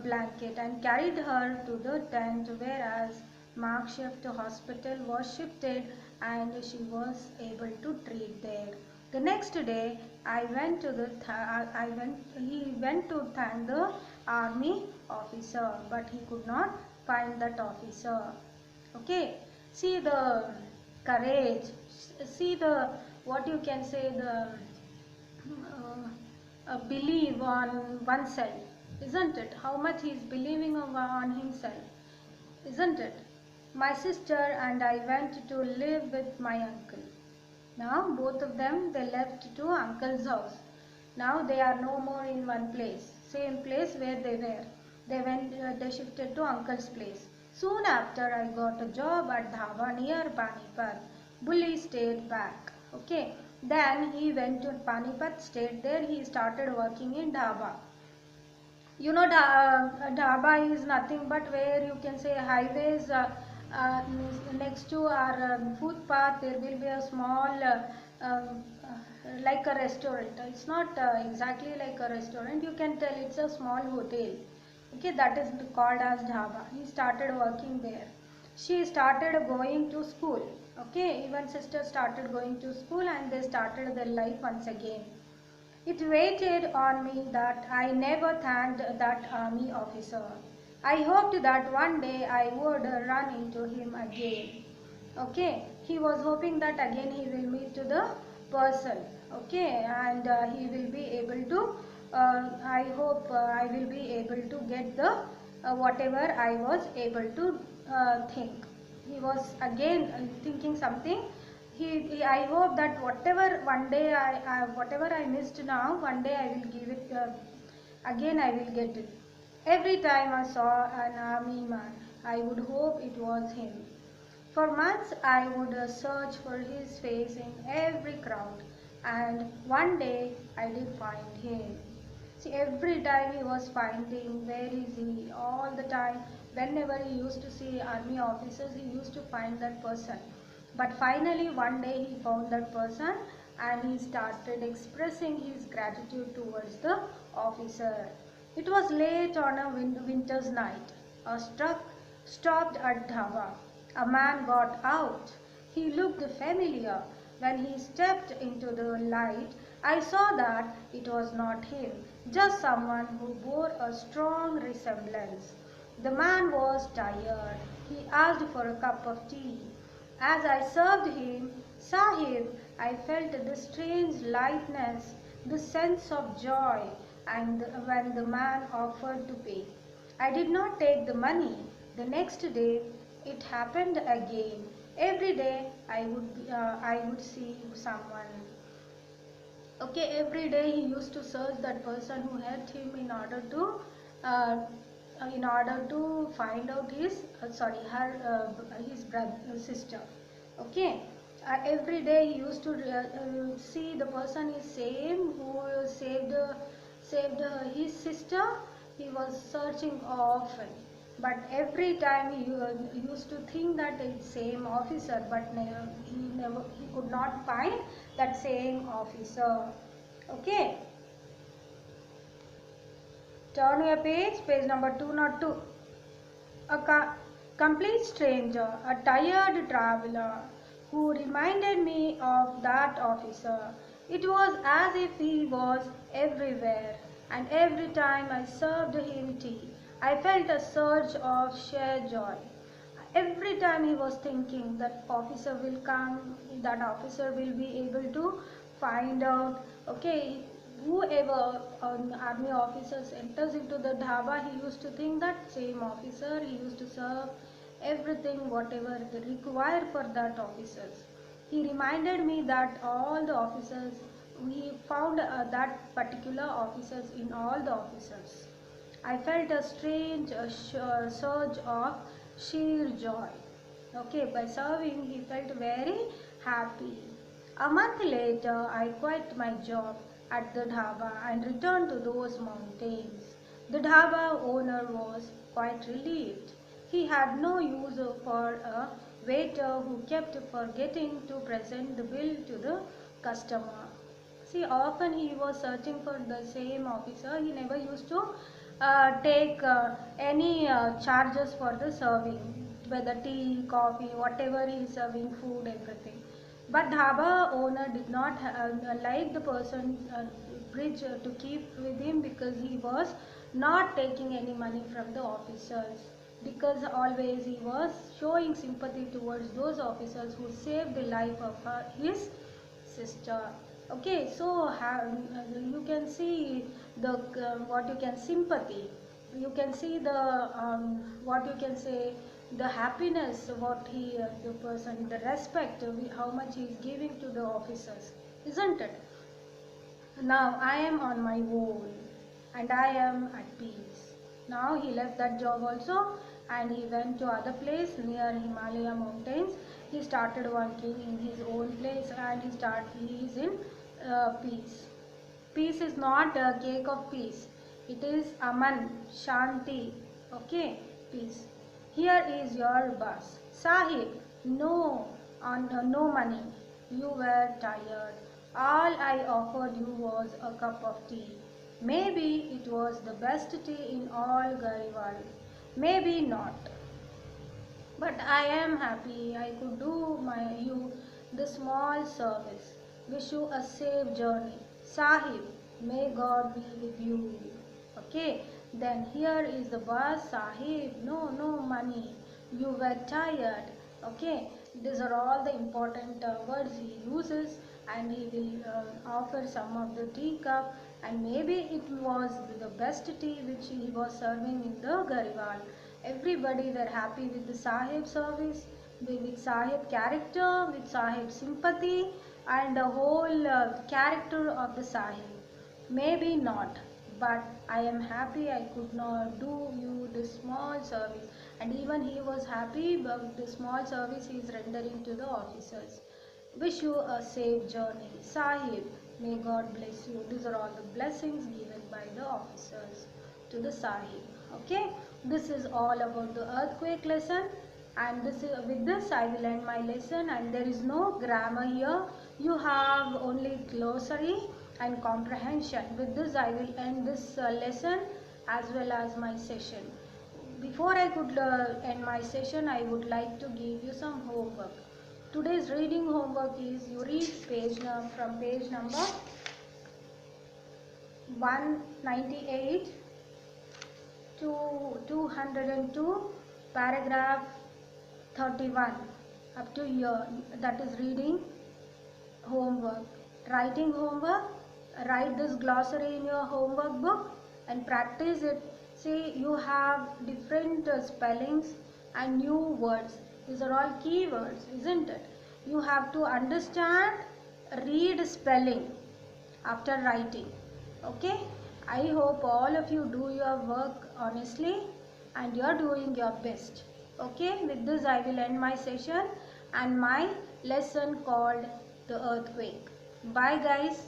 blanket and carried her to the tent, whereas makeshift hospital was shifted and she was able to treat there. The next day, I went to the he went to thank the army officer, but he could not find that officer. Okay, see the courage, see the, what you can say, the believe on oneself, isn't it? How much he is believing on himself, isn't it? My sister and I went to live with my uncle. Now both of them, they left to uncle's house. Now they are no more in one place, same place where they were. They shifted to uncle's place. Soon after I got a job at dhaba near Panipat. Bully stayed back. Okay. Then he went to Panipat, stayed there. He started working in dhaba. You know, dhaba is nothing but where you can say highways, uh, next to our footpath there will be a small like a restaurant. It's not exactly like a restaurant, you can tell it's a small hotel. Okay, that is called as dhaba. He started working there. She started going to school. Okay, even sister started going to school and they started their life once again. It waited on me that I never thanked that army officer. I hoped that one day I would run into him again. Okay, he was hoping that again he will meet to the person. Okay, and he will be able to, I hope I will be able to get the whatever I was able to think. He was again thinking something. I hope that whatever one day whatever I missed now, one day I will give it again. I will get it. Every time I saw an army man, I would hope it was him. For months I would search for his face in every crowd, and one day I did find him. See, every time he was finding where is he, all the time, whenever he used to see army officers, he used to find that person. But finally one day he found that person and he started expressing his gratitude towards the officer. It was late on a winter's night. A truck stopped at dhaba. A man got out. He looked familiar. When he stepped into the light, I saw that it was not him, just someone who bore a strong resemblance. The man was tired. He asked for a cup of tea. As I served him, Sahib, I felt the strange lightness, the sense of joy, and when the man offered to pay. I did not take the money. The next day, it happened again. Every day, I would see someone. Okay, every day he used to search that person who helped him uh, in order to find out his his brother sister. Okay, every day he used to see the person is same who saved his sister. He was searching often, but every time he used to think that it's same officer, but he could not find that same officer. Okay, turn your page number 202. A complete stranger, a tired traveler, who reminded me of that officer. It was as if he was everywhere, and every time I served him tea, I felt a surge of sheer joy. Every time he was thinking that officer will come, that officer will be able to find out, okay, whoever army officers enters into the dhaba, he used to think that same officer, he used to serve everything whatever they require for that officers. He reminded me that all the officers, we found that particular officers in all the officers. I felt a strange surge of sheer joy. Okay, by serving, he felt very happy. A month later, I quit my job at the dhaba and returned to those mountains. The dhaba owner was quite relieved. He had no use for a waiter who kept forgetting to present the bill to the customer. See, often he was searching for the same officer. He never used to take any charges for the serving, whether tea, coffee, whatever he is serving, food, everything. But dhaba owner did not like the person bridge to keep with him, because he was not taking any money from the officers, because always he was showing sympathy towards those officers who saved the life of his sister. Okay, so you can see the what you can sympathy, you can see the what you can say, the happiness, what he the person, the respect, how much he is giving to the officers, isn't it? Now I am on my own and I am at peace. Now he left that job also and he went to other place near Himalaya mountains. He started working in his own place and he is in peace. Peace is not a cake of peace. It is Aman, Shanti. Okay, peace. Here is your bus. Sahib, no, on no money. You were tired. All I offered you was a cup of tea. Maybe it was the best tea in all Gariwal. Maybe not. But I am happy I could do you the small service. Wish you a safe journey. Sahib, may God be with you. Okay, then here is the bus. Sahib, no, no money. You were tired. Okay, these are all the important words he uses, and he will offer some of the tea cup, and maybe it was the best tea which he was serving in the Gariwal. Everybody were happy with the Sahib service, with Sahib character, with Sahib sympathy, and the whole character of the Sahib. Maybe not, but I am happy I could not do you this small service. And even he was happy about the small service he is rendering to the officers. Wish you a safe journey. Sahib, may God bless you. These are all the blessings given by the officers to the Sahib. Okay, this is all about the earthquake lesson, and with this I will end my lesson, and there is no grammar here. You have only glossary and comprehension. With this I will end this lesson as well as my session. Before I could end my session, I would like to give you some homework. Today's reading homework is you read from page number 198 to 202, paragraph 31 up to here. That is reading homework. Writing homework, write this glossary in your homework book and practice it. See, you have different spellings and new words. These are all keywords, isn't it? You have to understand, read spelling after writing. Okay, I hope all of you do your work honestly and you are doing your best. Okay, with this I will end my session and my lesson called the earthquake. Bye guys.